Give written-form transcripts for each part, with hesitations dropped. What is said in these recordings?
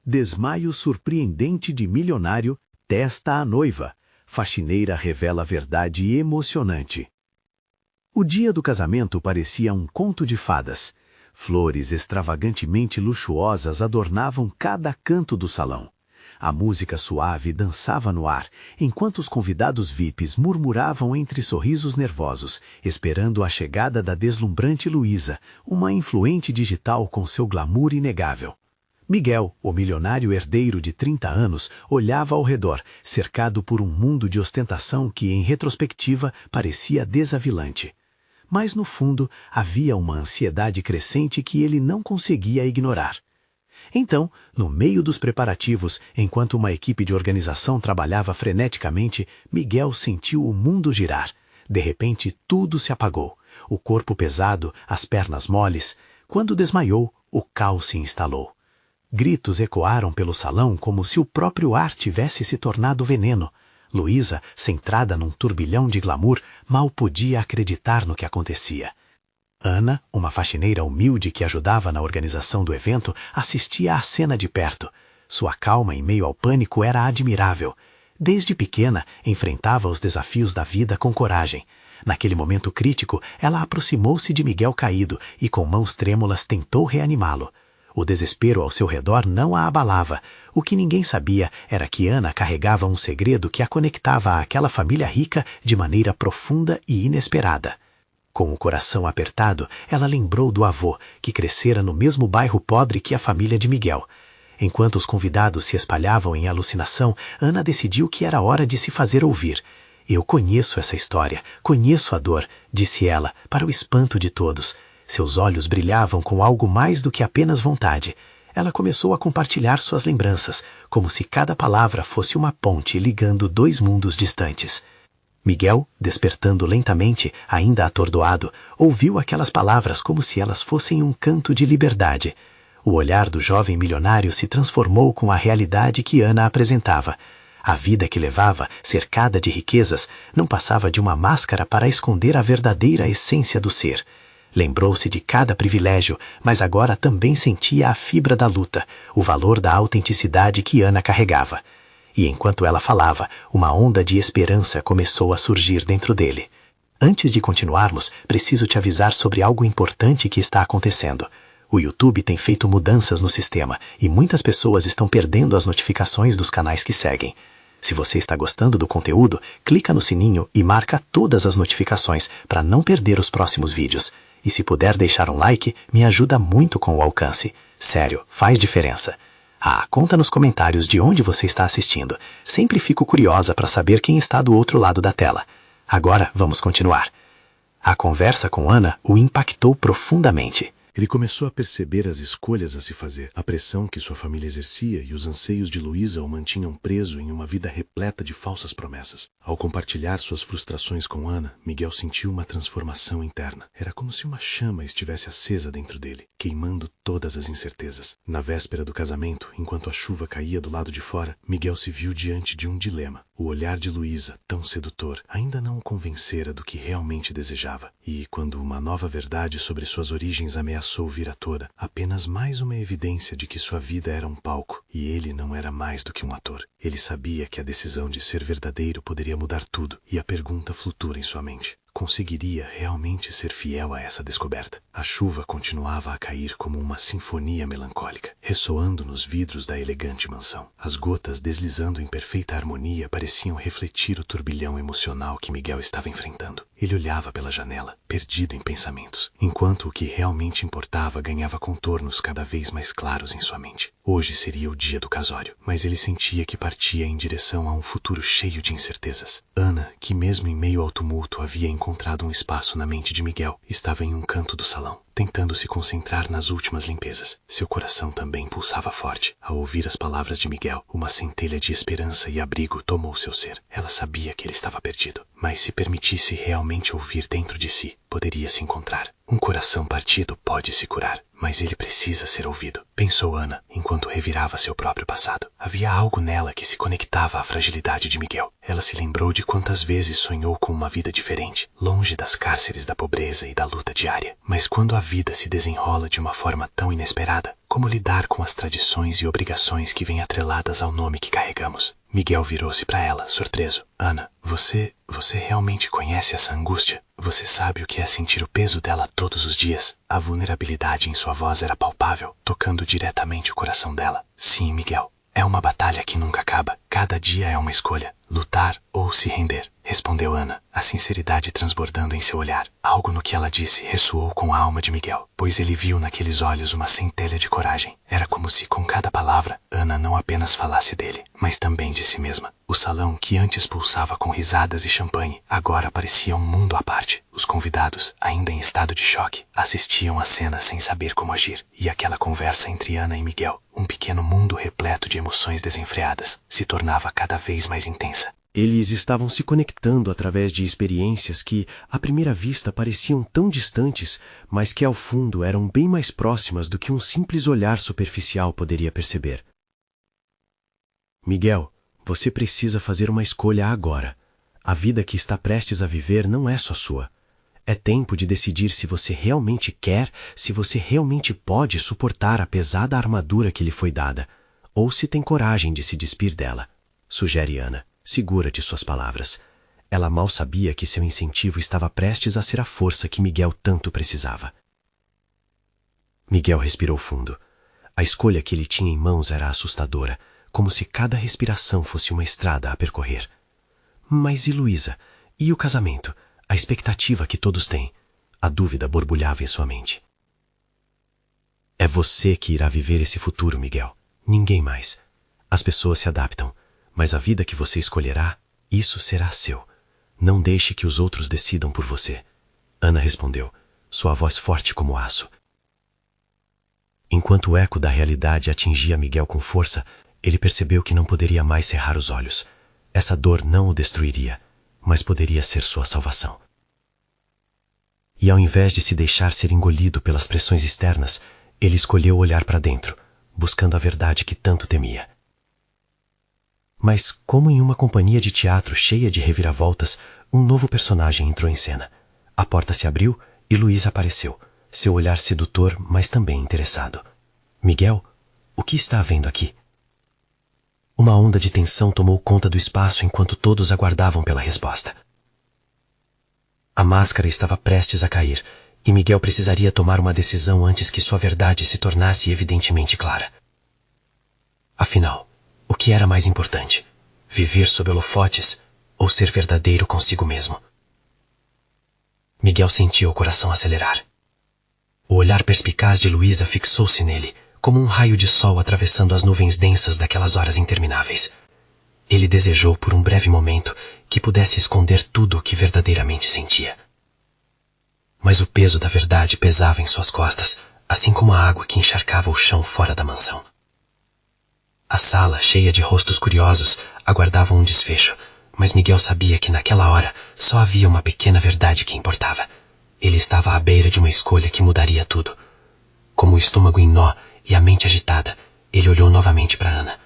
Desmaio surpreendente de milionário testa a noiva. Faxineira revela verdade emocionante. O dia do casamento parecia um conto de fadas. Flores extravagantemente luxuosas adornavam cada canto do salão. A música suave dançava no ar, enquanto os convidados VIPs murmuravam entre sorrisos nervosos, esperando a chegada da deslumbrante Luísa, uma influente digital com seu glamour inegável. Miguel, o milionário herdeiro de 30 anos, olhava ao redor, cercado por um mundo de ostentação que, em retrospectiva, parecia desavilante. Mas, no fundo, havia uma ansiedade crescente que ele não conseguia ignorar. Então, no meio dos preparativos, enquanto uma equipe de organização trabalhava freneticamente, Miguel sentiu o mundo girar. De repente, tudo se apagou. O corpo pesado, as pernas moles. Quando desmaiou, o caos se instalou. Gritos ecoaram pelo salão como se o próprio ar tivesse se tornado veneno. Luísa, centrada num turbilhão de glamour, mal podia acreditar no que acontecia. Ana, uma faxineira humilde que ajudava na organização do evento, assistia à cena de perto. Sua calma em meio ao pânico era admirável. Desde pequena, enfrentava os desafios da vida com coragem. Naquele momento crítico, ela aproximou-se de Miguel caído e, com mãos trêmulas, tentou reanimá-lo. O desespero ao seu redor não a abalava. O que ninguém sabia era que Ana carregava um segredo que a conectava àquela família rica de maneira profunda e inesperada. Com o coração apertado, ela lembrou do avô, que crescera no mesmo bairro pobre que a família de Miguel. Enquanto os convidados se espalhavam em alucinação, Ana decidiu que era hora de se fazer ouvir. Eu conheço essa história, conheço a dor, disse ela, para o espanto de todos. Seus olhos brilhavam com algo mais do que apenas vontade. Ela começou a compartilhar suas lembranças, como se cada palavra fosse uma ponte ligando dois mundos distantes. Miguel, despertando lentamente, ainda atordoado, ouviu aquelas palavras como se elas fossem um canto de liberdade. O olhar do jovem milionário se transformou com a realidade que Ana apresentava. A vida que levava, cercada de riquezas, não passava de uma máscara para esconder a verdadeira essência do ser. Lembrou-se de cada privilégio, mas agora também sentia a fibra da luta, o valor da autenticidade que Ana carregava. E enquanto ela falava, uma onda de esperança começou a surgir dentro dele. Antes de continuarmos, preciso te avisar sobre algo importante que está acontecendo. O YouTube tem feito mudanças no sistema e muitas pessoas estão perdendo as notificações dos canais que seguem. Se você está gostando do conteúdo, clica no sininho e marca todas as notificações para não perder os próximos vídeos. E se puder deixar um like, me ajuda muito com o alcance. Sério, faz diferença. Conta nos comentários de onde você está assistindo. Sempre fico curiosa para saber quem está do outro lado da tela. Agora, vamos continuar. A conversa com Ana o impactou profundamente. Ele começou a perceber as escolhas a se fazer, a pressão que sua família exercia e os anseios de Luísa o mantinham preso em uma vida repleta de falsas promessas. Ao compartilhar suas frustrações com Ana, Miguel sentiu uma transformação interna. Era como se uma chama estivesse acesa dentro dele, queimando todas as incertezas. Na véspera do casamento, enquanto a chuva caía do lado de fora, Miguel se viu diante de um dilema. O olhar de Luísa, tão sedutor, ainda não o convencera do que realmente desejava. E, quando uma nova verdade sobre suas origens ameaçou vir à tona, apenas mais uma evidência de que sua vida era um palco, e ele não era mais do que um ator. Ele sabia que a decisão de ser verdadeiro poderia mudar tudo, e a pergunta flutua em sua mente. Conseguiria realmente ser fiel a essa descoberta? A chuva continuava a cair como uma sinfonia melancólica, ressoando nos vidros da elegante mansão. As gotas, deslizando em perfeita harmonia, pareciam refletir o turbilhão emocional que Miguel estava enfrentando. Ele olhava pela janela, perdido em pensamentos, enquanto o que realmente importava ganhava contornos cada vez mais claros em sua mente. Hoje seria o dia do casório, mas ele sentia que partia em direção a um futuro cheio de incertezas. Ana, que mesmo em meio ao tumulto havia encontrado um espaço na mente de Miguel, estava em um canto do salão, tentando se concentrar nas últimas limpezas. Seu coração também pulsava forte. Ao ouvir as palavras de Miguel, uma centelha de esperança e abrigo tomou seu ser. Ela sabia que ele estava perdido, mas se permitisse realmente ouvir dentro de si, poderia se encontrar. Um coração partido pode se curar, mas ele precisa ser ouvido, pensou Ana, enquanto revirava seu próprio passado. Havia algo nela que se conectava à fragilidade de Miguel. Ela se lembrou de quantas vezes sonhou com uma vida diferente, longe das cárceres da pobreza e da luta diária. Mas quando a vida se desenrola de uma forma tão inesperada. Como lidar com as tradições e obrigações que vêm atreladas ao nome que carregamos? Miguel virou-se para ela, surpreso. Ana, você realmente conhece essa angústia? Você sabe o que é sentir o peso dela todos os dias? A vulnerabilidade em sua voz era palpável, tocando diretamente o coração dela. Sim, Miguel. É uma batalha que nunca acaba. Cada dia é uma escolha. Lutar ou se render, respondeu Ana, a sinceridade transbordando em seu olhar. Algo no que ela disse ressoou com a alma de Miguel, pois ele viu naqueles olhos uma centelha de coragem. Era como se, com cada palavra, Ana não apenas falasse dele, mas também de si mesma. O salão, que antes pulsava com risadas e champanhe, agora parecia um mundo à parte. Os convidados, ainda em estado de choque, assistiam à cena sem saber como agir. E aquela conversa entre Ana e Miguel, um pequeno mundo repleto de emoções desenfreadas, se tornava cada vez mais intensa. Eles estavam se conectando através de experiências que, à primeira vista, pareciam tão distantes, mas que ao fundo eram bem mais próximas do que um simples olhar superficial poderia perceber. Miguel, você precisa fazer uma escolha agora. A vida que está prestes a viver não é só sua. É tempo de decidir se você realmente quer, se você realmente pode suportar a pesada armadura que lhe foi dada, ou se tem coragem de se despir dela, sugere Ana. Segura de suas palavras. Ela mal sabia que seu incentivo estava prestes a ser a força que Miguel tanto precisava. Miguel respirou fundo. A escolha que ele tinha em mãos era assustadora, como se cada respiração fosse uma estrada a percorrer. Mas e Luísa? E o casamento? A expectativa que todos têm? A dúvida borbulhava em sua mente. É você que irá viver esse futuro, Miguel. Ninguém mais. As pessoas se adaptam. Mas a vida que você escolherá, isso será seu. Não deixe que os outros decidam por você. Ana respondeu, sua voz forte como aço. Enquanto o eco da realidade atingia Miguel com força, ele percebeu que não poderia mais cerrar os olhos. Essa dor não o destruiria, mas poderia ser sua salvação. E ao invés de se deixar ser engolido pelas pressões externas, ele escolheu olhar para dentro, buscando a verdade que tanto temia. Mas, como em uma companhia de teatro cheia de reviravoltas, um novo personagem entrou em cena. A porta se abriu e Luísa apareceu, seu olhar sedutor, mas também interessado. Miguel, o que está havendo aqui? Uma onda de tensão tomou conta do espaço enquanto todos aguardavam pela resposta. A máscara estava prestes a cair, e Miguel precisaria tomar uma decisão antes que sua verdade se tornasse evidentemente clara. Afinal, o que era mais importante? Viver sob holofotes ou ser verdadeiro consigo mesmo? Miguel sentiu o coração acelerar. O olhar perspicaz de Luísa fixou-se nele, como um raio de sol atravessando as nuvens densas daquelas horas intermináveis. Ele desejou por um breve momento que pudesse esconder tudo o que verdadeiramente sentia. Mas o peso da verdade pesava em suas costas, assim como a água que encharcava o chão fora da mansão. A sala, cheia de rostos curiosos, aguardava um desfecho, mas Miguel sabia que naquela hora só havia uma pequena verdade que importava. Ele estava à beira de uma escolha que mudaria tudo. Com o estômago em nó e a mente agitada, ele olhou novamente para Ana.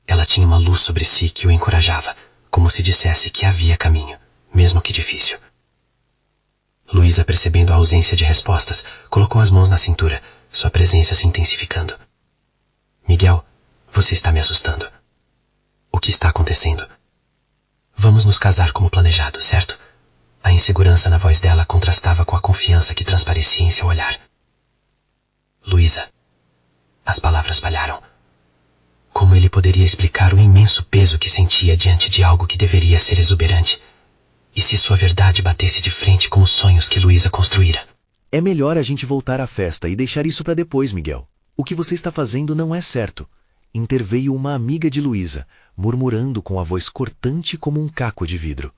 Ela tinha uma luz sobre si que o encorajava, como se dissesse que havia caminho, mesmo que difícil. Luísa, percebendo a ausência de respostas, colocou as mãos na cintura, sua presença se intensificando. Miguel, você está me assustando. O que está acontecendo? Vamos nos casar como planejado, certo? A insegurança na voz dela contrastava com a confiança que transparecia em seu olhar. Luísa. As palavras falharam. Como ele poderia explicar o imenso peso que sentia diante de algo que deveria ser exuberante? E se sua verdade batesse de frente com os sonhos que Luísa construíra? É melhor a gente voltar à festa e deixar isso para depois, Miguel. O que você está fazendo não é certo. Interveio uma amiga de Luísa, murmurando com a voz cortante como um caco de vidro.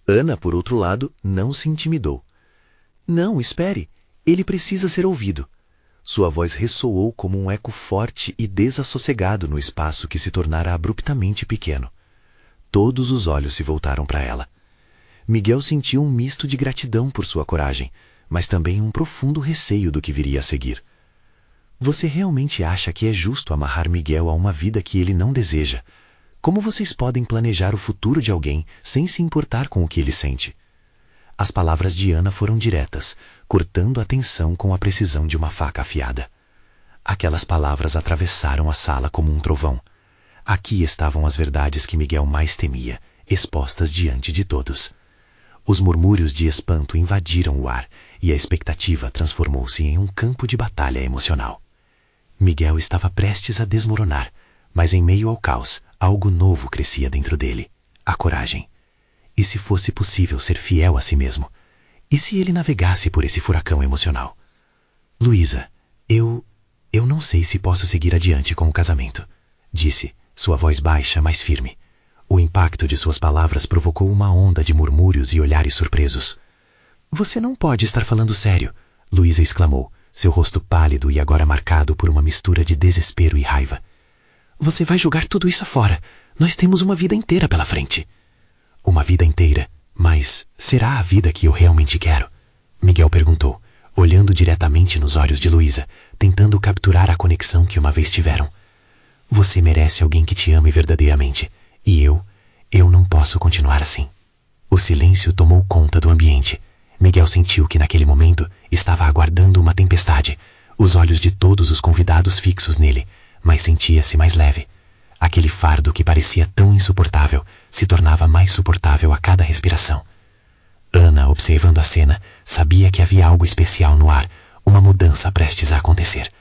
Ana, por outro lado, não se intimidou. Não, espere. Ele precisa ser ouvido. Sua voz ressoou como um eco forte e desassossegado no espaço que se tornara abruptamente pequeno. Todos os olhos se voltaram para ela. Miguel sentiu um misto de gratidão por sua coragem, mas também um profundo receio do que viria a seguir. Você realmente acha que é justo amarrar Miguel a uma vida que ele não deseja? Como vocês podem planejar o futuro de alguém sem se importar com o que ele sente? As palavras de Ana foram diretas, cortando a tensão com a precisão de uma faca afiada. Aquelas palavras atravessaram a sala como um trovão. Aqui estavam as verdades que Miguel mais temia, expostas diante de todos. Os murmúrios de espanto invadiram o ar e a expectativa transformou-se em um campo de batalha emocional. Miguel estava prestes a desmoronar, mas em meio ao caos, algo novo crescia dentro dele: a coragem. E se fosse possível ser fiel a si mesmo? E se ele navegasse por esse furacão emocional? Luísa, eu não sei se posso seguir adiante com o casamento, disse, sua voz baixa, mas firme. O impacto de suas palavras provocou uma onda de murmúrios e olhares surpresos. Você não pode estar falando sério, Luísa exclamou, seu rosto pálido e agora marcado por uma mistura de desespero e raiva. Você vai jogar tudo isso fora. Nós temos uma vida inteira pela frente. Uma vida inteira? Mas será a vida que eu realmente quero? Miguel perguntou, olhando diretamente nos olhos de Luísa, tentando capturar a conexão que uma vez tiveram. Você merece alguém que te ame verdadeiramente. E eu não posso continuar assim. O silêncio tomou conta do ambiente. Miguel sentiu que naquele momento estava aguardando uma tempestade, os olhos de todos os convidados fixos nele, mas sentia-se mais leve. Aquele fardo que parecia tão insuportável se tornava mais suportável a cada respiração. Ana, observando a cena, sabia que havia algo especial no ar, uma mudança prestes a acontecer.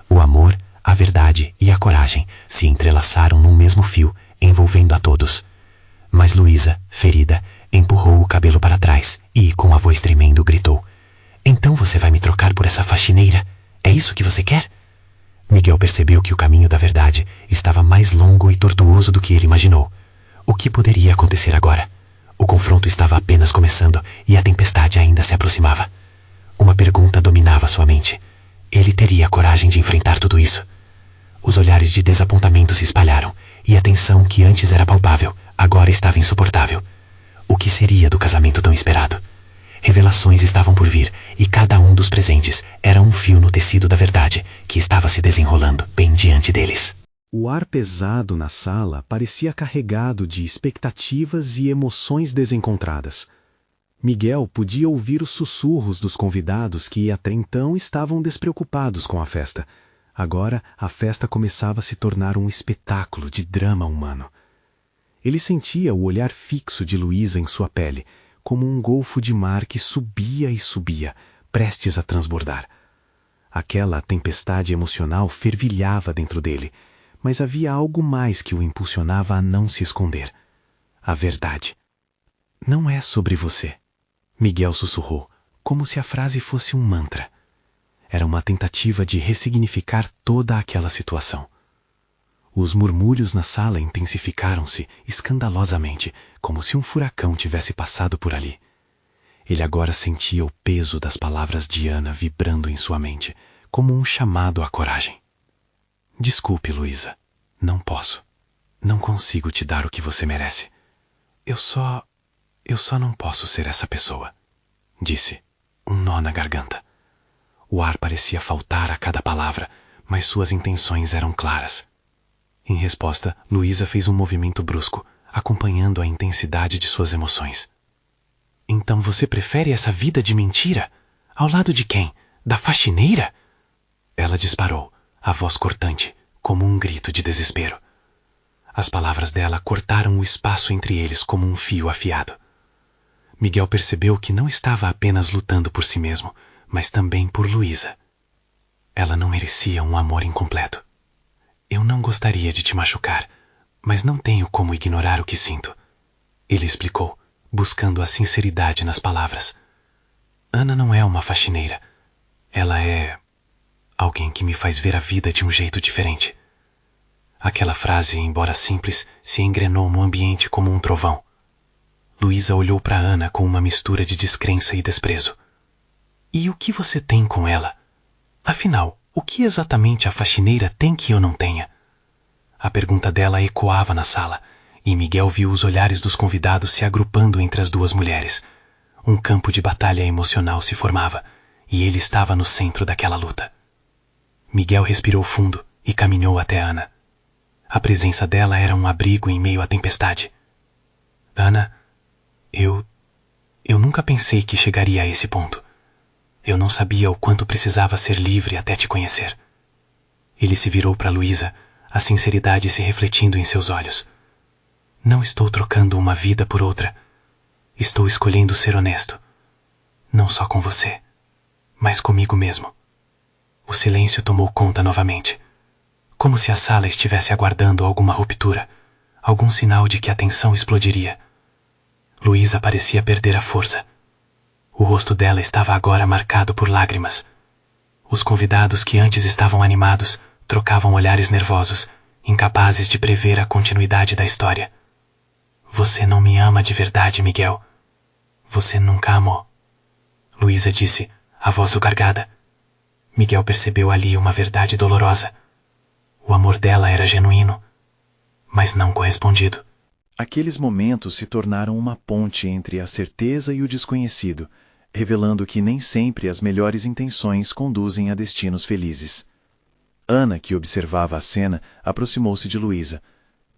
O amor, a verdade e a coragem se entrelaçaram num mesmo fio, envolvendo a todos. Mas Luísa, ferida, empurrou o cabelo para trás e, com a voz tremendo, gritou: Então você vai me trocar por essa faxineira? É isso que você quer? Miguel percebeu que o caminho da verdade estava mais longo e tortuoso do que ele imaginou. O que poderia acontecer agora? O confronto estava apenas começando e a tempestade ainda se aproximava. Uma pergunta dominava sua mente. Ele teria coragem de enfrentar tudo isso? Os olhares de desapontamento se espalharam e a tensão que antes era palpável agora estava insuportável. O que seria do casamento tão esperado? Revelações estavam por vir e cada um dos presentes era um fio no tecido da verdade que estava se desenrolando bem diante deles. O ar pesado na sala parecia carregado de expectativas e emoções desencontradas. Miguel podia ouvir os sussurros dos convidados que até então estavam despreocupados com a festa. Agora a festa começava a se tornar um espetáculo de drama humano. Ele sentia o olhar fixo de Luísa em sua pele, como um golfo de mar que subia e subia, prestes a transbordar. Aquela tempestade emocional fervilhava dentro dele, mas havia algo mais que o impulsionava a não se esconder. A verdade. Não é sobre você, Miguel sussurrou, como se a frase fosse um mantra. Era uma tentativa de ressignificar toda aquela situação. Os murmúrios na sala intensificaram-se escandalosamente, como se um furacão tivesse passado por ali. Ele agora sentia o peso das palavras de Ana vibrando em sua mente, como um chamado à coragem. Desculpe, Luísa. Não posso. Não consigo te dar o que você merece. Eu só não posso ser essa pessoa, disse, um nó na garganta. O ar parecia faltar a cada palavra, mas suas intenções eram claras. Em resposta, Luísa fez um movimento brusco, acompanhando a intensidade de suas emoções. Então você prefere essa vida de mentira? Ao lado de quem? Da faxineira? Ela disparou, a voz cortante, como um grito de desespero. As palavras dela cortaram o espaço entre eles como um fio afiado. Miguel percebeu que não estava apenas lutando por si mesmo, mas também por Luísa. Ela não merecia um amor incompleto. Eu não gostaria de te machucar, mas não tenho como ignorar o que sinto, ele explicou, buscando a sinceridade nas palavras. Ana não é uma faxineira. Ela é alguém que me faz ver a vida de um jeito diferente. Aquela frase, embora simples, se engrenou no ambiente como um trovão. Luísa olhou para Ana com uma mistura de descrença e desprezo. E o que você tem com ela? Afinal, o que exatamente a faxineira tem que eu não tenha? A pergunta dela ecoava na sala, e Miguel viu os olhares dos convidados se agrupando entre as duas mulheres. Um campo de batalha emocional se formava, e ele estava no centro daquela luta. Miguel respirou fundo e caminhou até Ana. A presença dela era um abrigo em meio à tempestade. Ana, eu Eu nunca pensei que chegaria a esse ponto. Eu não sabia o quanto precisava ser livre até te conhecer. Ele se virou para Luísa, a sinceridade se refletindo em seus olhos. Não estou trocando uma vida por outra. Estou escolhendo ser honesto. Não só com você, mas comigo mesmo. O silêncio tomou conta novamente. Como se a sala estivesse aguardando alguma ruptura, algum sinal de que a tensão explodiria. Luísa parecia perder a força. O rosto dela estava agora marcado por lágrimas. Os convidados que antes estavam animados trocavam olhares nervosos, incapazes de prever a continuidade da história. Você não me ama de verdade, Miguel. Você nunca amou. Luísa disse, a voz gargada. Miguel percebeu ali uma verdade dolorosa. O amor dela era genuíno, mas não correspondido. Aqueles momentos se tornaram uma ponte entre a certeza e o desconhecido, revelando que nem sempre as melhores intenções conduzem a destinos felizes. Ana, que observava a cena, aproximou-se de Luísa.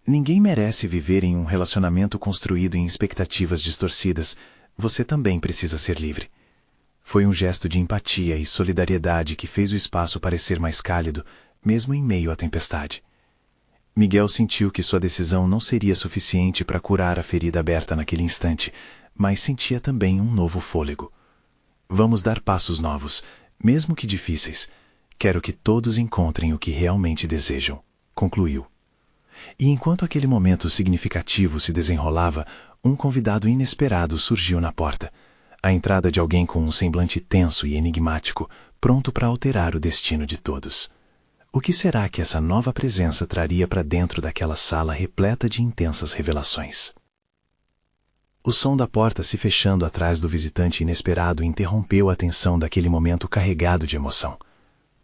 Ninguém merece viver em um relacionamento construído em expectativas distorcidas. Você também precisa ser livre. Foi um gesto de empatia e solidariedade que fez o espaço parecer mais cálido, mesmo em meio à tempestade. Miguel sentiu que sua decisão não seria suficiente para curar a ferida aberta naquele instante, mas sentia também um novo fôlego. Vamos dar passos novos, mesmo que difíceis. Quero que todos encontrem o que realmente desejam, concluiu. E enquanto aquele momento significativo se desenrolava, um convidado inesperado surgiu na porta. A entrada de alguém com um semblante tenso e enigmático, pronto para alterar o destino de todos. O que será que essa nova presença traria para dentro daquela sala repleta de intensas revelações? O som da porta se fechando atrás do visitante inesperado interrompeu a tensão daquele momento carregado de emoção.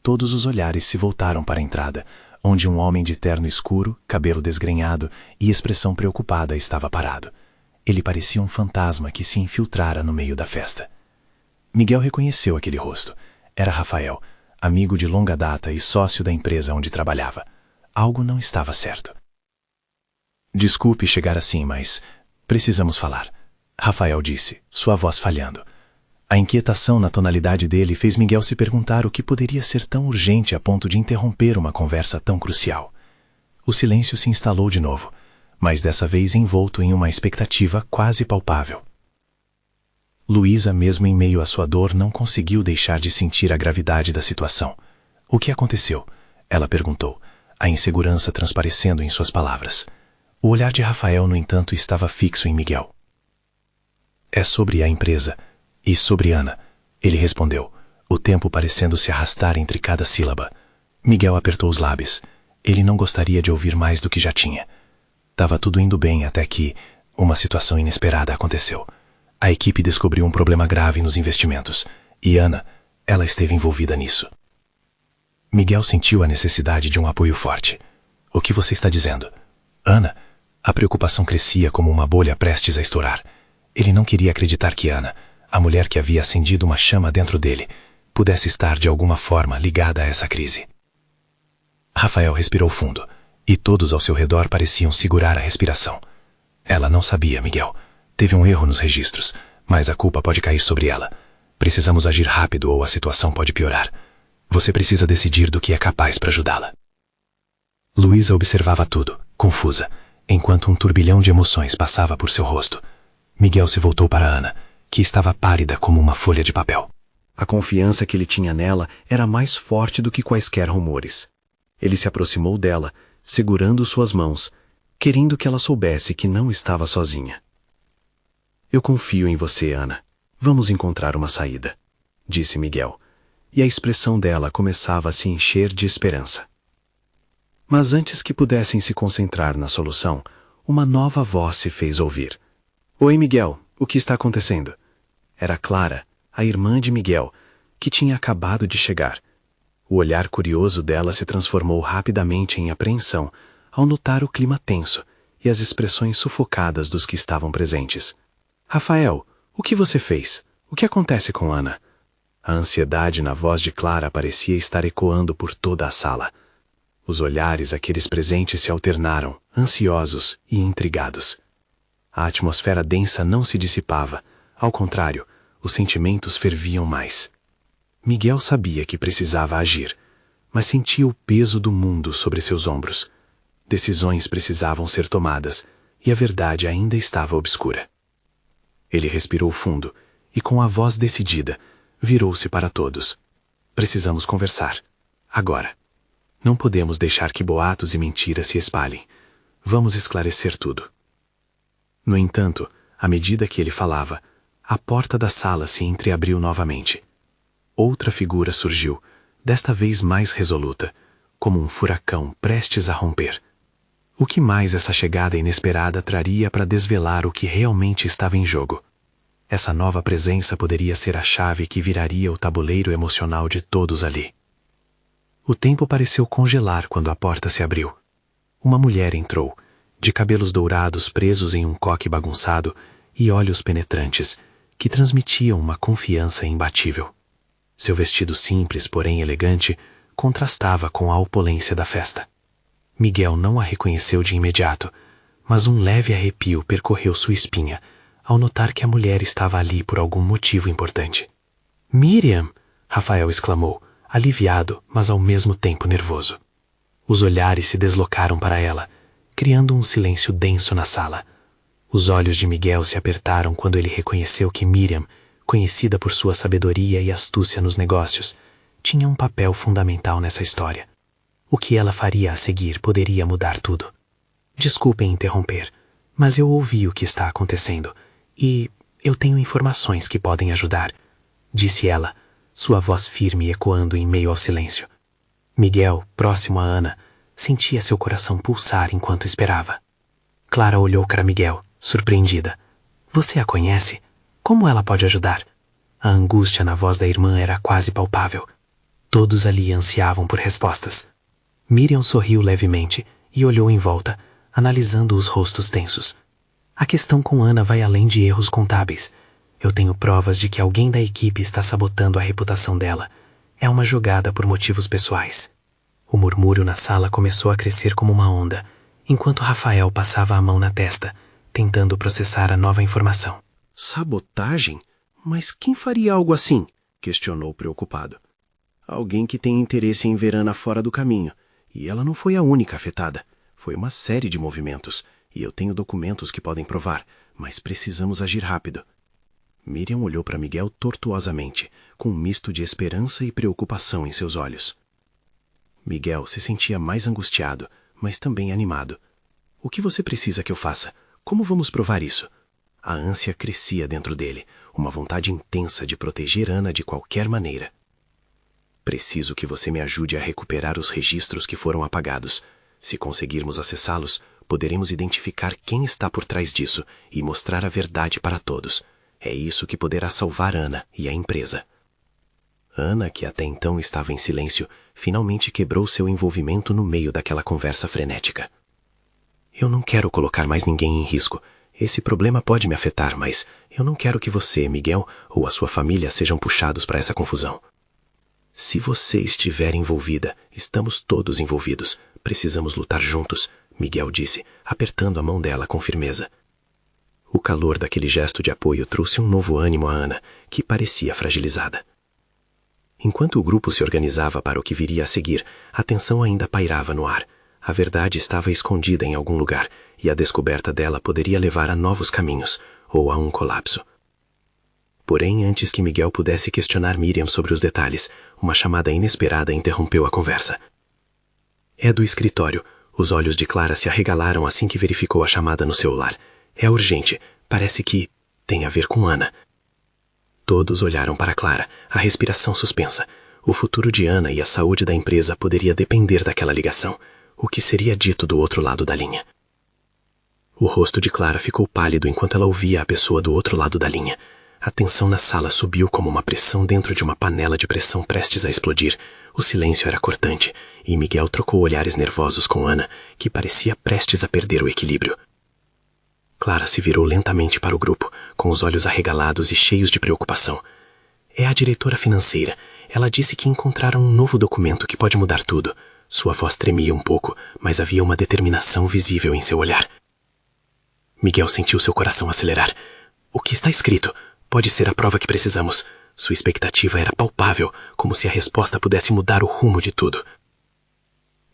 Todos os olhares se voltaram para a entrada, onde um homem de terno escuro, cabelo desgrenhado e expressão preocupada estava parado. Ele parecia um fantasma que se infiltrara no meio da festa. Miguel reconheceu aquele rosto. Era Rafael, amigo de longa data e sócio da empresa onde trabalhava. Algo não estava certo. Desculpe chegar assim, mas precisamos falar, Rafael disse, sua voz falhando. A inquietação na tonalidade dele fez Miguel se perguntar o que poderia ser tão urgente a ponto de interromper uma conversa tão crucial. O silêncio se instalou de novo, mas dessa vez envolto em uma expectativa quase palpável. Luísa, mesmo em meio à sua dor, não conseguiu deixar de sentir a gravidade da situação. O que aconteceu? Ela perguntou, a insegurança transparecendo em suas palavras. O olhar de Rafael, no entanto, estava fixo em Miguel. É sobre a empresa e sobre Ana, ele respondeu, o tempo parecendo se arrastar entre cada sílaba. Miguel apertou os lábios. Ele não gostaria de ouvir mais do que já tinha. Estava tudo indo bem até que uma situação inesperada aconteceu. A equipe descobriu um problema grave nos investimentos, e Ana, ela esteve envolvida nisso. Miguel sentiu a necessidade de um apoio forte. O que você está dizendo? Ana, a preocupação crescia como uma bolha prestes a estourar. Ele não queria acreditar que Ana, a mulher que havia acendido uma chama dentro dele, pudesse estar de alguma forma ligada a essa crise. Rafael respirou fundo, e todos ao seu redor pareciam segurar a respiração. Ela não sabia, Miguel. Teve um erro nos registros, mas a culpa pode cair sobre ela. Precisamos agir rápido ou a situação pode piorar. Você precisa decidir do que é capaz para ajudá-la. Luísa observava tudo, confusa, enquanto um turbilhão de emoções passava por seu rosto. Miguel se voltou para Ana, que estava pálida como uma folha de papel. A confiança que ele tinha nela era mais forte do que quaisquer rumores. Ele se aproximou dela, segurando suas mãos, querendo que ela soubesse que não estava sozinha. Eu confio em você, Ana. Vamos encontrar uma saída, disse Miguel, e a expressão dela começava a se encher de esperança. Mas antes que pudessem se concentrar na solução, uma nova voz se fez ouvir. Oi, Miguel, o que está acontecendo? Era Clara, a irmã de Miguel, que tinha acabado de chegar. O olhar curioso dela se transformou rapidamente em apreensão ao notar o clima tenso e as expressões sufocadas dos que estavam presentes. Rafael, o que você fez? O que acontece com Ana? A ansiedade na voz de Clara parecia estar ecoando por toda a sala. Os olhares àqueles presentes se alternaram, ansiosos e intrigados. A atmosfera densa não se dissipava, Ao contrário, os sentimentos ferviam mais. Miguel sabia que precisava agir, mas sentia o peso do mundo sobre seus ombros. Decisões precisavam ser tomadas, e a verdade ainda estava obscura. Ele respirou fundo e, com a voz decidida, virou-se para todos. Precisamos conversar. Agora. Não podemos deixar que boatos e mentiras se espalhem. Vamos esclarecer tudo. No entanto, à medida que ele falava, a porta da sala se entreabriu novamente. Outra figura surgiu, desta vez mais resoluta, como um furacão prestes a romper. O que mais essa chegada inesperada traria para desvelar o que realmente estava em jogo? Essa nova presença poderia ser a chave que viraria o tabuleiro emocional de todos ali. O tempo pareceu congelar quando a porta se abriu. Uma mulher entrou, de cabelos dourados presos em um coque bagunçado e olhos penetrantes, que transmitiam uma confiança imbatível. Seu vestido simples, porém elegante, contrastava com a opulência da festa. Miguel não a reconheceu de imediato, mas um leve arrepio percorreu sua espinha ao notar que a mulher estava ali por algum motivo importante. "Miriam!" Rafael exclamou, aliviado, mas ao mesmo tempo nervoso. Os olhares se deslocaram para ela, criando um silêncio denso na sala. Os olhos de Miguel se apertaram quando ele reconheceu que Miriam, conhecida por sua sabedoria e astúcia nos negócios, tinha um papel fundamental nessa história. O que ela faria a seguir poderia mudar tudo. "Desculpem interromper, mas eu ouvi o que está acontecendo e eu tenho informações que podem ajudar", disse ela, sua voz firme ecoando em meio ao silêncio. Miguel, próximo a Ana, sentia seu coração pulsar enquanto esperava. Clara olhou para Miguel, surpreendida. "Você a conhece? Como ela pode ajudar?" A angústia na voz da irmã era quase palpável. Todos ali ansiavam por respostas. Miriam sorriu levemente e olhou em volta, analisando os rostos tensos. "A questão com Ana vai além de erros contábeis. Eu tenho provas de que alguém da equipe está sabotando a reputação dela. É uma jogada por motivos pessoais." O murmúrio na sala começou a crescer como uma onda, enquanto Rafael passava a mão na testa, tentando processar a nova informação. "Sabotagem? Mas quem faria algo assim?" questionou preocupado. "Alguém que tem interesse em ver Ana fora do caminho. E ela não foi a única afetada. Foi uma série de movimentos, e eu tenho documentos que podem provar, mas precisamos agir rápido." Miriam olhou para Miguel tortuosamente, com um misto de esperança e preocupação em seus olhos. Miguel se sentia mais angustiado, mas também animado. "O que você precisa que eu faça? Como vamos provar isso?" A ânsia crescia dentro dele, uma vontade intensa de proteger Ana de qualquer maneira. "Preciso que você me ajude a recuperar os registros que foram apagados. Se conseguirmos acessá-los, poderemos identificar quem está por trás disso e mostrar a verdade para todos. É isso que poderá salvar Ana e a empresa." Ana, que até então estava em silêncio, finalmente quebrou seu envolvimento no meio daquela conversa frenética. "Eu não quero colocar mais ninguém em risco. Esse problema pode me afetar, mas eu não quero que você, Miguel, ou a sua família sejam puxados para essa confusão. Se você estiver envolvida, estamos todos envolvidos. Precisamos lutar juntos", Miguel disse, apertando a mão dela com firmeza. O calor daquele gesto de apoio trouxe um novo ânimo a Ana, que parecia fragilizada. Enquanto o grupo se organizava para o que viria a seguir, a tensão ainda pairava no ar. A verdade estava escondida em algum lugar, e a descoberta dela poderia levar a novos caminhos, ou a um colapso. Porém, antes que Miguel pudesse questionar Miriam sobre os detalhes, uma chamada inesperada interrompeu a conversa. "É do escritório." Os olhos de Clara se arregalaram assim que verificou a chamada no celular. "É urgente. Parece que tem a ver com Ana." Todos olharam para Clara, a respiração suspensa. O futuro de Ana e a saúde da empresa poderia depender daquela ligação. O que seria dito do outro lado da linha? O rosto de Clara ficou pálido enquanto ela ouvia a pessoa do outro lado da linha. A tensão na sala subiu como uma pressão dentro de uma panela de pressão prestes a explodir. O silêncio era cortante, e Miguel trocou olhares nervosos com Ana, que parecia prestes a perder o equilíbrio. Clara se virou lentamente para o grupo, com os olhos arregalados e cheios de preocupação. "É a diretora financeira. Ela disse que encontraram um novo documento que pode mudar tudo." Sua voz tremia um pouco, mas havia uma determinação visível em seu olhar. Miguel sentiu seu coração acelerar. "O que está escrito? Pode ser a prova que precisamos. Sua expectativa era palpável, como se a resposta pudesse mudar o rumo de tudo.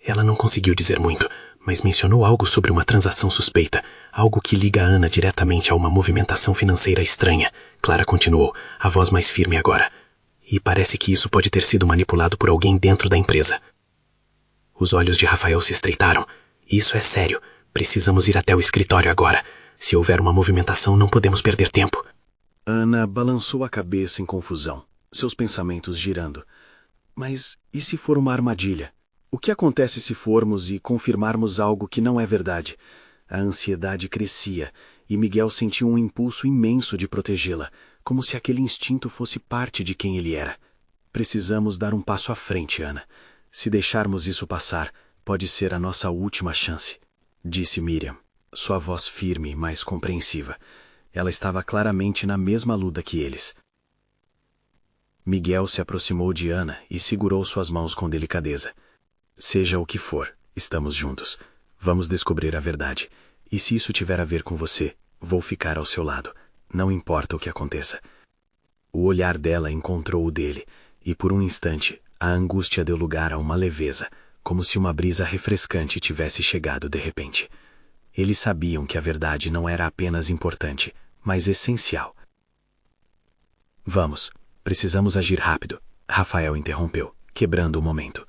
Ela não conseguiu dizer muito, mas mencionou algo sobre uma transação suspeita, algo que liga a Ana diretamente a uma movimentação financeira estranha. Clara continuou, a voz mais firme agora. E parece que isso pode ter sido manipulado por alguém dentro da empresa. Os olhos de Rafael se estreitaram. Isso é sério. Precisamos ir até o escritório agora. Se houver uma movimentação, não podemos perder tempo. Ana balançou a cabeça em confusão, seus pensamentos girando. Mas e se for uma armadilha? O que acontece se formos e confirmarmos algo que não é verdade? A ansiedade crescia e Miguel sentiu um impulso imenso de protegê-la, como se aquele instinto fosse parte de quem ele era. Precisamos dar um passo à frente, Ana. Se deixarmos isso passar, pode ser a nossa última chance, disse Miriam, sua voz firme e mais compreensiva. Ela estava claramente na mesma luta que eles. Miguel se aproximou de Ana e segurou suas mãos com delicadeza. Seja o que for, estamos juntos. Vamos descobrir a verdade. E se isso tiver a ver com você, vou ficar ao seu lado. Não importa o que aconteça. O olhar dela encontrou o dele, e por um instante, a angústia deu lugar a uma leveza, como se uma brisa refrescante tivesse chegado de repente. Eles sabiam que a verdade não era apenas importante, mas essencial. Vamos, precisamos agir rápido, Rafael interrompeu, quebrando o momento.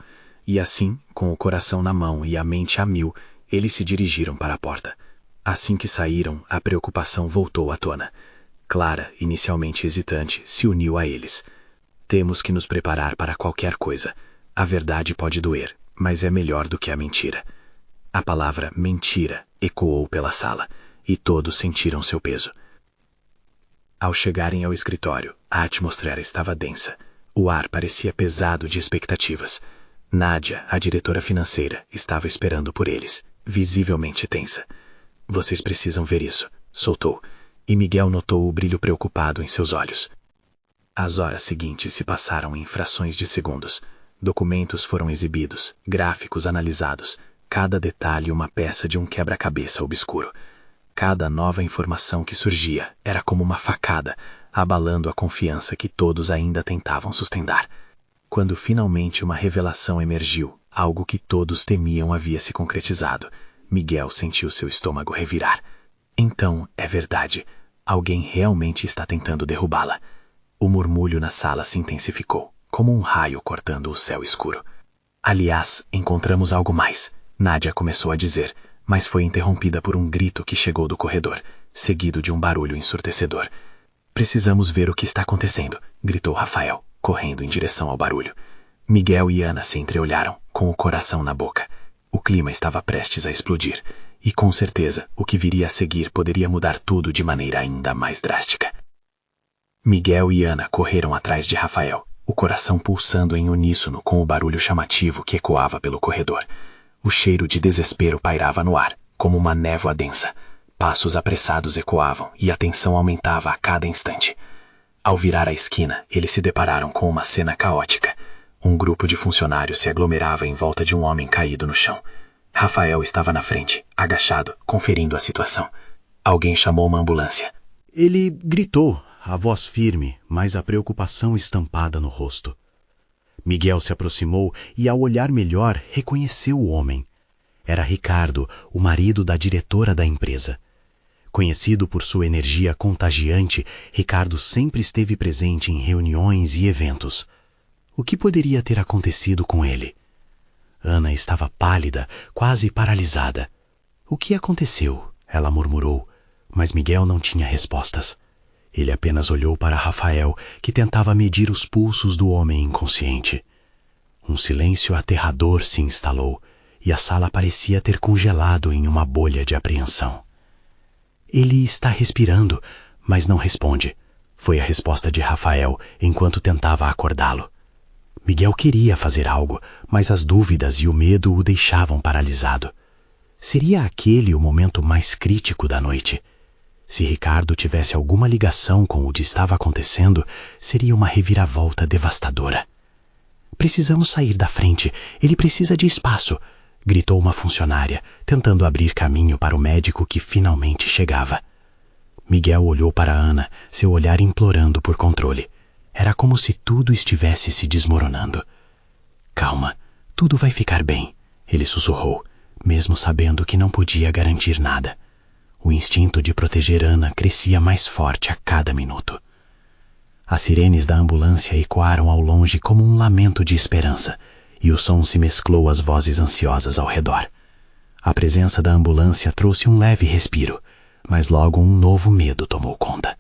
E assim, com o coração na mão e a mente a mil, eles se dirigiram para a porta. Assim que saíram, a preocupação voltou à tona. Clara, inicialmente hesitante, se uniu a eles. Temos que nos preparar para qualquer coisa. A verdade pode doer, mas é melhor do que a mentira. A palavra mentira ecoou pela sala, e todos sentiram seu peso. Ao chegarem ao escritório, a atmosfera estava densa. O ar parecia pesado de expectativas. Nádia, a diretora financeira, estava esperando por eles, visivelmente tensa. Vocês precisam ver isso, soltou, e Miguel notou o brilho preocupado em seus olhos. As horas seguintes se passaram em frações de segundos. Documentos foram exibidos, gráficos analisados, cada detalhe uma peça de um quebra-cabeça obscuro. Cada nova informação que surgia era como uma facada, abalando a confiança que todos ainda tentavam sustentar. Quando finalmente uma revelação emergiu, algo que todos temiam havia se concretizado, Miguel sentiu seu estômago revirar. Então, é verdade, alguém realmente está tentando derrubá-la. O murmúrio na sala se intensificou, como um raio cortando o céu escuro. Aliás, encontramos algo mais, Nádia começou a dizer, mas foi interrompida por um grito que chegou do corredor, seguido de um barulho ensurdecedor. Precisamos ver o que está acontecendo, gritou Rafael, correndo em direção ao barulho. Miguel e Ana se entreolharam, com o coração na boca. O clima estava prestes a explodir, e com certeza o que viria a seguir poderia mudar tudo de maneira ainda mais drástica. Miguel e Ana correram atrás de Rafael, o coração pulsando em uníssono com o barulho chamativo que ecoava pelo corredor. O cheiro de desespero pairava no ar, como uma névoa densa. Passos apressados ecoavam e a tensão aumentava a cada instante. Ao virar a esquina, eles se depararam com uma cena caótica. Um grupo de funcionários se aglomerava em volta de um homem caído no chão. Rafael estava na frente, agachado, conferindo a situação. Alguém chamou uma ambulância. Ele gritou, a voz firme, mas a preocupação estampada no rosto. Miguel se aproximou e, ao olhar melhor, reconheceu o homem. Era Ricardo, o marido da diretora da empresa. Conhecido por sua energia contagiante, Ricardo sempre esteve presente em reuniões e eventos. O que poderia ter acontecido com ele? Ana estava pálida, quase paralisada. O que aconteceu? Ela murmurou, mas Miguel não tinha respostas. Ele apenas olhou para Rafael, que tentava medir os pulsos do homem inconsciente. Um silêncio aterrador se instalou, e a sala parecia ter congelado em uma bolha de apreensão. Ele está respirando, mas não responde, foi a resposta de Rafael enquanto tentava acordá-lo. Miguel queria fazer algo, mas as dúvidas e o medo o deixavam paralisado. Seria aquele o momento mais crítico da noite? Se Ricardo tivesse alguma ligação com o que estava acontecendo, seria uma reviravolta devastadora. Precisamos sair da frente, ele precisa de espaço, gritou uma funcionária, tentando abrir caminho para o médico que finalmente chegava. Miguel olhou para Ana, seu olhar implorando por controle. Era como se tudo estivesse se desmoronando. Calma, tudo vai ficar bem, ele sussurrou, mesmo sabendo que não podia garantir nada. O instinto de proteger Ana crescia mais forte a cada minuto. As sirenes da ambulância ecoaram ao longe como um lamento de esperança, e o som se mesclou às vozes ansiosas ao redor. A presença da ambulância trouxe um leve respiro, mas logo um novo medo tomou conta.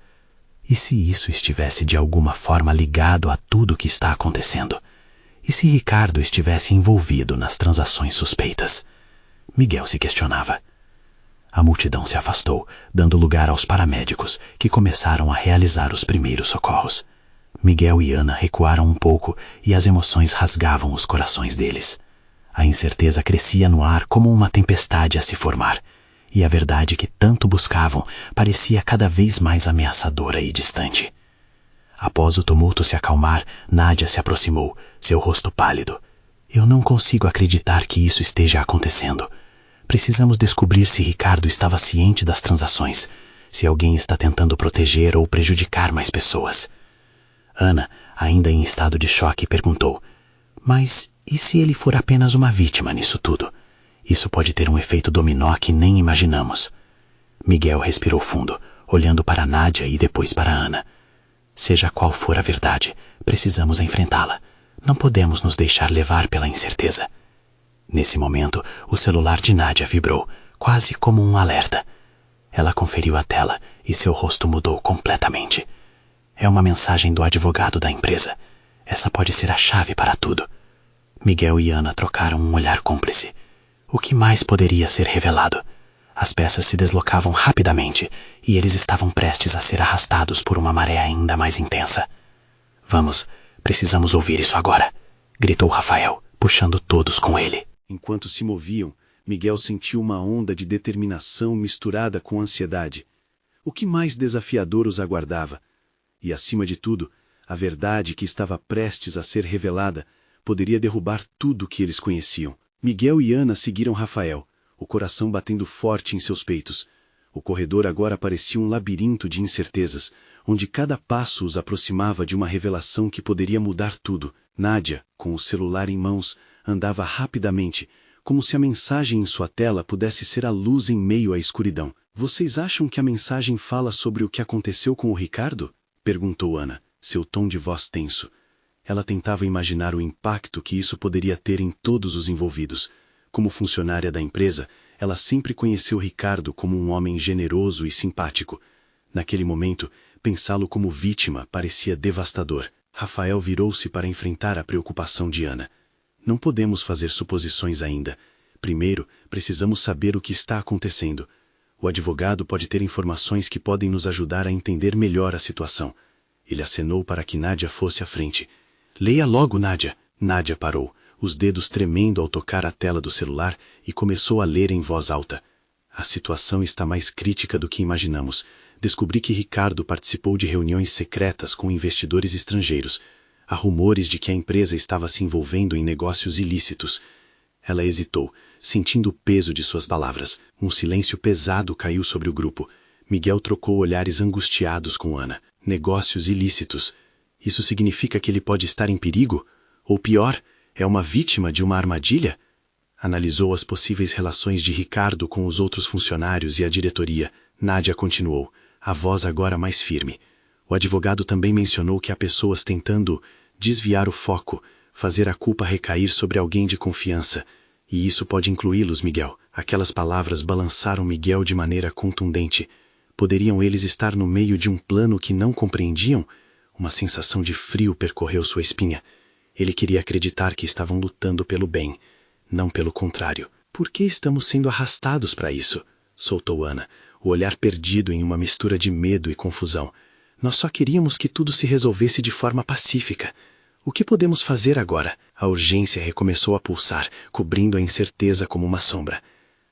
E se isso estivesse de alguma forma ligado a tudo o que está acontecendo? E se Ricardo estivesse envolvido nas transações suspeitas? Miguel se questionava. A multidão se afastou, dando lugar aos paramédicos, que começaram a realizar os primeiros socorros. Miguel e Ana recuaram um pouco e as emoções rasgavam os corações deles. A incerteza crescia no ar como uma tempestade a se formar, e a verdade que tanto buscavam parecia cada vez mais ameaçadora e distante. Após o tumulto se acalmar, Nádia se aproximou, seu rosto pálido. Eu não consigo acreditar que isso esteja acontecendo. Precisamos descobrir se Ricardo estava ciente das transações, se alguém está tentando proteger ou prejudicar mais pessoas. Ana, ainda em estado de choque, perguntou: mas e se ele for apenas uma vítima nisso tudo? Isso pode ter um efeito dominó que nem imaginamos. Miguel respirou fundo, olhando para Nádia e depois para Ana. Seja qual for a verdade, precisamos enfrentá-la. Não podemos nos deixar levar pela incerteza. Nesse momento, o celular de Nádia vibrou, quase como um alerta. Ela conferiu a tela e seu rosto mudou completamente. É uma mensagem do advogado da empresa. Essa pode ser a chave para tudo. Miguel e Ana trocaram um olhar cúmplice. O que mais poderia ser revelado? As peças se deslocavam rapidamente e eles estavam prestes a ser arrastados por uma maré ainda mais intensa. Vamos, precisamos ouvir isso agora, gritou Rafael, puxando todos com ele. Enquanto se moviam, Miguel sentiu uma onda de determinação misturada com ansiedade. O que mais desafiador os aguardava? E, acima de tudo, a verdade que estava prestes a ser revelada poderia derrubar tudo o que eles conheciam. Miguel e Ana seguiram Rafael, o coração batendo forte em seus peitos. O corredor agora parecia um labirinto de incertezas, onde cada passo os aproximava de uma revelação que poderia mudar tudo. Nádia, com o celular em mãos, andava rapidamente, como se a mensagem em sua tela pudesse ser a luz em meio à escuridão. Vocês acham que a mensagem fala sobre o que aconteceu com o Ricardo? Perguntou Ana, seu tom de voz tenso. Ela tentava imaginar o impacto que isso poderia ter em todos os envolvidos. Como funcionária da empresa, ela sempre conheceu Ricardo como um homem generoso e simpático. Naquele momento, pensá-lo como vítima parecia devastador. Rafael virou-se para enfrentar a preocupação de Ana. Não podemos fazer suposições ainda. Primeiro, precisamos saber o que está acontecendo. O advogado pode ter informações que podem nos ajudar a entender melhor a situação. Ele acenou para que Nádia fosse à frente. Leia logo, Nádia. Nádia parou, os dedos tremendo ao tocar a tela do celular, e começou a ler em voz alta. A situação está mais crítica do que imaginamos. Descobri que Ricardo participou de reuniões secretas com investidores estrangeiros. Há rumores de que a empresa estava se envolvendo em negócios ilícitos. Ela hesitou, sentindo o peso de suas palavras. Um silêncio pesado caiu sobre o grupo. Miguel trocou olhares angustiados com Ana. Negócios ilícitos. Isso significa que ele pode estar em perigo? Ou pior, é uma vítima de uma armadilha? Analisou as possíveis relações de Ricardo com os outros funcionários e a diretoria. Nádia continuou, a voz agora mais firme. O advogado também mencionou que há pessoas tentando desviar o foco, fazer a culpa recair sobre alguém de confiança. E isso pode incluí-los, Miguel. Aquelas palavras balançaram Miguel de maneira contundente. Poderiam eles estar no meio de um plano que não compreendiam? Uma sensação de frio percorreu sua espinha. Ele queria acreditar que estavam lutando pelo bem, não pelo contrário. Por que estamos sendo arrastados para isso? Soltou Ana, o olhar perdido em uma mistura de medo e confusão. Nós só queríamos que tudo se resolvesse de forma pacífica. O que podemos fazer agora? A urgência recomeçou a pulsar, cobrindo a incerteza como uma sombra.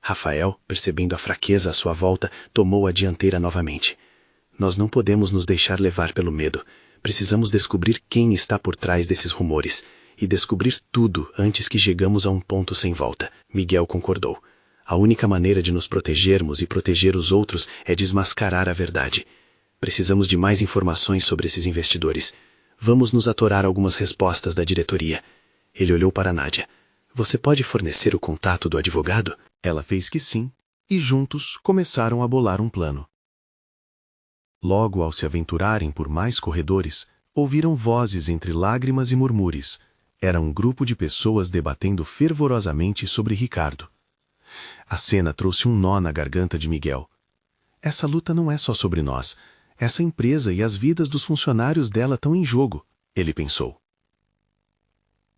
Rafael, percebendo a fraqueza à sua volta, tomou a dianteira novamente. Nós não podemos nos deixar levar pelo medo. Precisamos descobrir quem está por trás desses rumores e descobrir tudo antes que chegamos a um ponto sem volta. Miguel concordou. A única maneira de nos protegermos e proteger os outros é desmascarar a verdade. Precisamos de mais informações sobre esses investidores. Vamos nos atorar algumas respostas da diretoria. Ele olhou para Nádia. Você pode fornecer o contato do advogado? Ela fez que sim, e juntos começaram a bolar um plano. Logo ao se aventurarem por mais corredores, ouviram vozes entre lágrimas e murmúrios. Era um grupo de pessoas debatendo fervorosamente sobre Ricardo. A cena trouxe um nó na garganta de Miguel. Essa luta não é só sobre nós. Essa empresa e as vidas dos funcionários dela estão em jogo, ele pensou.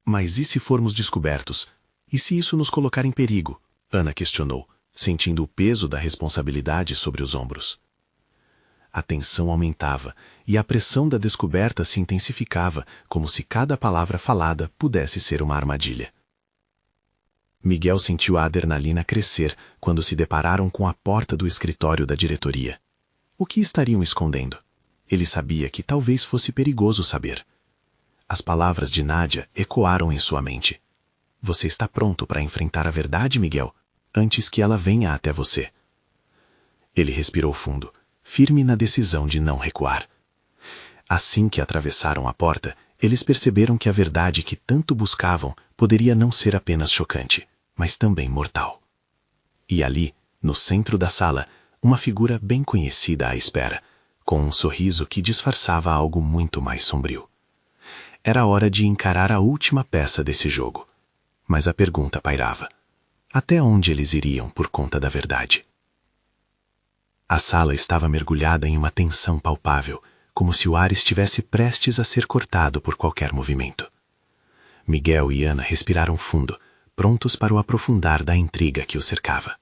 Mas e se formos descobertos? E se isso nos colocar em perigo? Ana questionou, sentindo o peso da responsabilidade sobre os ombros. A tensão aumentava e a pressão da descoberta se intensificava, como se cada palavra falada pudesse ser uma armadilha. Miguel sentiu a adrenalina crescer quando se depararam com a porta do escritório da diretoria. O que estariam escondendo? Ele sabia que talvez fosse perigoso saber. As palavras de Nádia ecoaram em sua mente. Você está pronto para enfrentar a verdade, Miguel, antes que ela venha até você. Ele respirou fundo, firme na decisão de não recuar. Assim que atravessaram a porta, eles perceberam que a verdade que tanto buscavam poderia não ser apenas chocante, mas também mortal. E ali, no centro da sala, uma figura bem conhecida à espera, com um sorriso que disfarçava algo muito mais sombrio. Era hora de encarar a última peça desse jogo. Mas a pergunta pairava. Até onde eles iriam por conta da verdade? A sala estava mergulhada em uma tensão palpável, como se o ar estivesse prestes a ser cortado por qualquer movimento. Miguel e Ana respiraram fundo, prontos para o aprofundar da intriga que o cercava.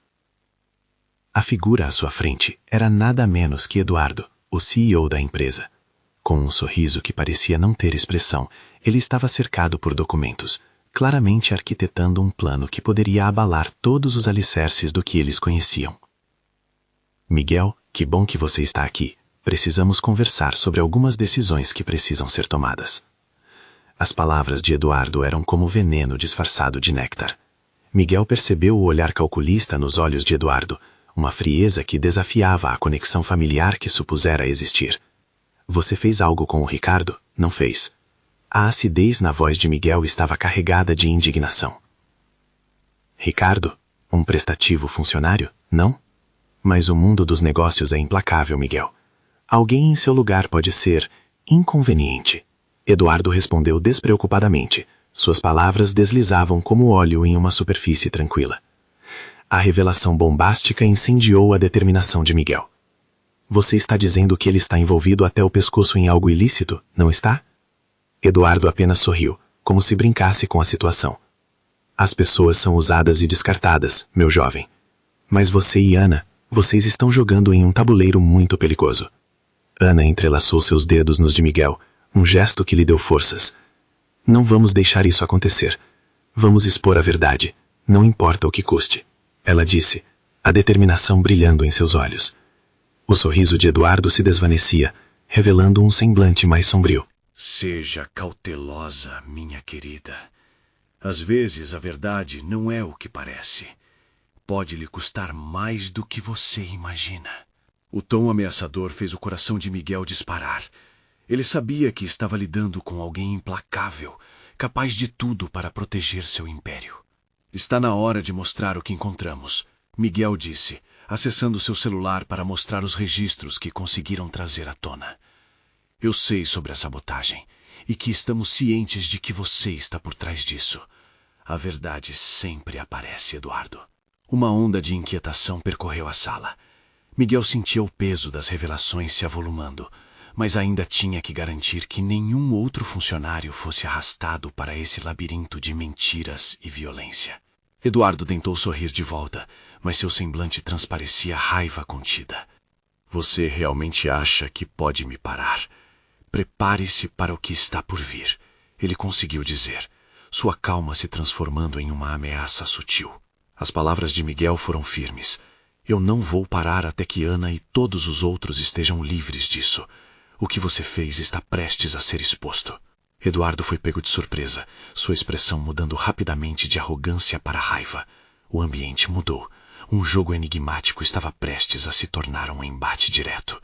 A figura à sua frente era nada menos que Eduardo, o CEO da empresa. Com um sorriso que parecia não ter expressão, ele estava cercado por documentos, claramente arquitetando um plano que poderia abalar todos os alicerces do que eles conheciam. Miguel, que bom que você está aqui. Precisamos conversar sobre algumas decisões que precisam ser tomadas. As palavras de Eduardo eram como veneno disfarçado de néctar. Miguel percebeu o olhar calculista nos olhos de Eduardo, uma frieza que desafiava a conexão familiar que supusera existir. Você fez algo com o Ricardo? Não fez. A acidez na voz de Miguel estava carregada de indignação. Ricardo? Um prestativo funcionário? Não? Mas o mundo dos negócios é implacável, Miguel. Alguém em seu lugar pode ser inconveniente. Eduardo respondeu despreocupadamente. Suas palavras deslizavam como óleo em uma superfície tranquila. A revelação bombástica incendiou a determinação de Miguel. Você está dizendo que ele está envolvido até o pescoço em algo ilícito, não está? Eduardo apenas sorriu, como se brincasse com a situação. As pessoas são usadas e descartadas, meu jovem. Mas você e Ana, vocês estão jogando em um tabuleiro muito perigoso. Ana entrelaçou seus dedos nos de Miguel, um gesto que lhe deu forças. Não vamos deixar isso acontecer. Vamos expor a verdade, não importa o que custe. Ela disse, a determinação brilhando em seus olhos. O sorriso de Eduardo se desvanecia, revelando um semblante mais sombrio. Seja cautelosa, minha querida. Às vezes a verdade não é o que parece. Pode lhe custar mais do que você imagina. O tom ameaçador fez o coração de Miguel disparar. Ele sabia que estava lidando com alguém implacável, capaz de tudo para proteger seu império. Está na hora de mostrar o que encontramos, Miguel disse, acessando seu celular para mostrar os registros que conseguiram trazer à tona. Eu sei sobre a sabotagem e que estamos cientes de que você está por trás disso. A verdade sempre aparece, Eduardo. Uma onda de inquietação percorreu a sala. Miguel sentia o peso das revelações se avolumando, mas ainda tinha que garantir que nenhum outro funcionário fosse arrastado para esse labirinto de mentiras e violência. Eduardo tentou sorrir de volta, mas seu semblante transparecia raiva contida. Você realmente acha que pode me parar? Prepare-se para o que está por vir, ele conseguiu dizer, sua calma se transformando em uma ameaça sutil. As palavras de Miguel foram firmes. Eu não vou parar até que Ana e todos os outros estejam livres disso. O que você fez está prestes a ser exposto. Eduardo foi pego de surpresa, sua expressão mudando rapidamente de arrogância para raiva. O ambiente mudou. Um jogo enigmático estava prestes a se tornar um embate direto,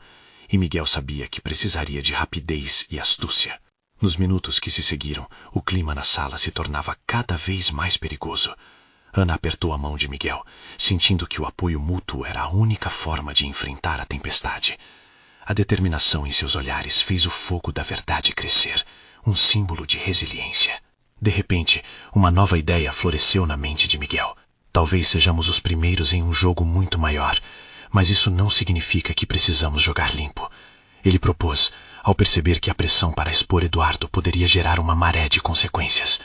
e Miguel sabia que precisaria de rapidez e astúcia. Nos minutos que se seguiram, o clima na sala se tornava cada vez mais perigoso. Ana apertou a mão de Miguel, sentindo que o apoio mútuo era a única forma de enfrentar a tempestade. A determinação em seus olhares fez o fogo da verdade crescer, um símbolo de resiliência. De repente, uma nova ideia floresceu na mente de Miguel. Talvez sejamos os primeiros em um jogo muito maior, mas isso não significa que precisamos jogar limpo. Ele propôs, ao perceber que a pressão para expor Eduardo poderia gerar uma maré de consequências.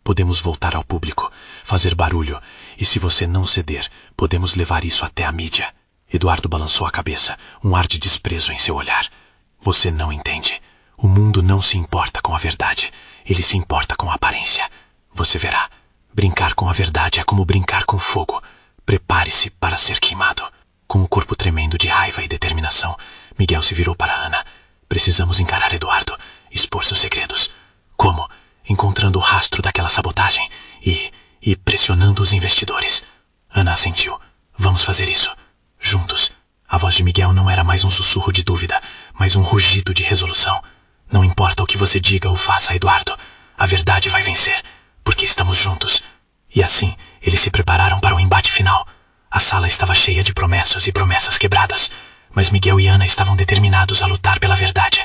Podemos voltar ao público, fazer barulho, e se você não ceder, podemos levar isso até a mídia. Eduardo balançou a cabeça, um ar de desprezo em seu olhar. Você não entende. O mundo não se importa com a verdade, ele se importa com a aparência. Você verá. Brincar com a verdade é como brincar com fogo. Prepare-se para ser queimado. Com o corpo tremendo de raiva e determinação, Miguel se virou para Ana. Precisamos encarar Eduardo, expor seus segredos. Como? Encontrando o rastro daquela sabotagem e pressionando os investidores. Ana assentiu. Vamos fazer isso. Juntos. A voz de Miguel não era mais um sussurro de dúvida, mas um rugido de resolução. Não importa o que você diga ou faça, Eduardo. A verdade vai vencer, porque estamos juntos. E assim, eles se prepararam para o embate final. A sala estava cheia de promessas e promessas quebradas, mas Miguel e Ana estavam determinados a lutar pela verdade,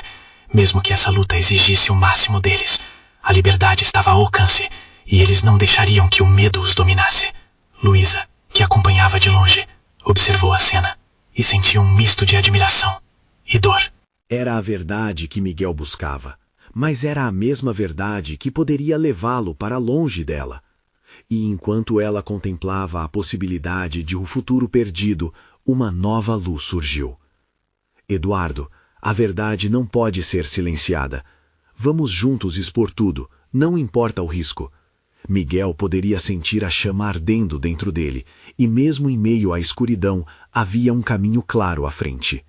mesmo que essa luta exigisse o máximo deles. A liberdade estava ao alcance, e eles não deixariam que o medo os dominasse. Luísa, que acompanhava de longe, observou a cena e sentiu um misto de admiração e dor. Era a verdade que Miguel buscava, mas era a mesma verdade que poderia levá-lo para longe dela. E enquanto ela contemplava a possibilidade de um futuro perdido, uma nova luz surgiu. Eduardo, a verdade não pode ser silenciada. Vamos juntos expor tudo, não importa o risco. Miguel poderia sentir a chama ardendo dentro dele, e mesmo em meio à escuridão, havia um caminho claro à frente.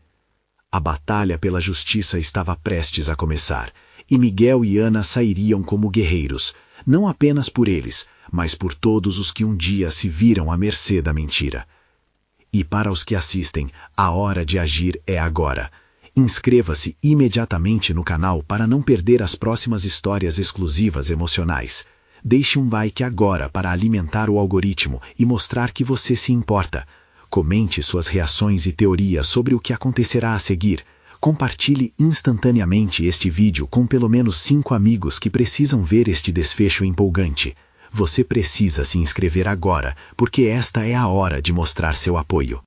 A batalha pela justiça estava prestes a começar, e Miguel e Ana sairiam como guerreiros, não apenas por eles, mas por todos os que um dia se viram à mercê da mentira. E para os que assistem, a hora de agir é agora. Inscreva-se imediatamente no canal para não perder as próximas histórias exclusivas emocionais. Deixe um like agora para alimentar o algoritmo e mostrar que você se importa. Comente suas reações e teorias sobre o que acontecerá a seguir. Compartilhe instantaneamente este vídeo com pelo menos 5 amigos que precisam ver este desfecho empolgante. Você precisa se inscrever agora, porque esta é a hora de mostrar seu apoio.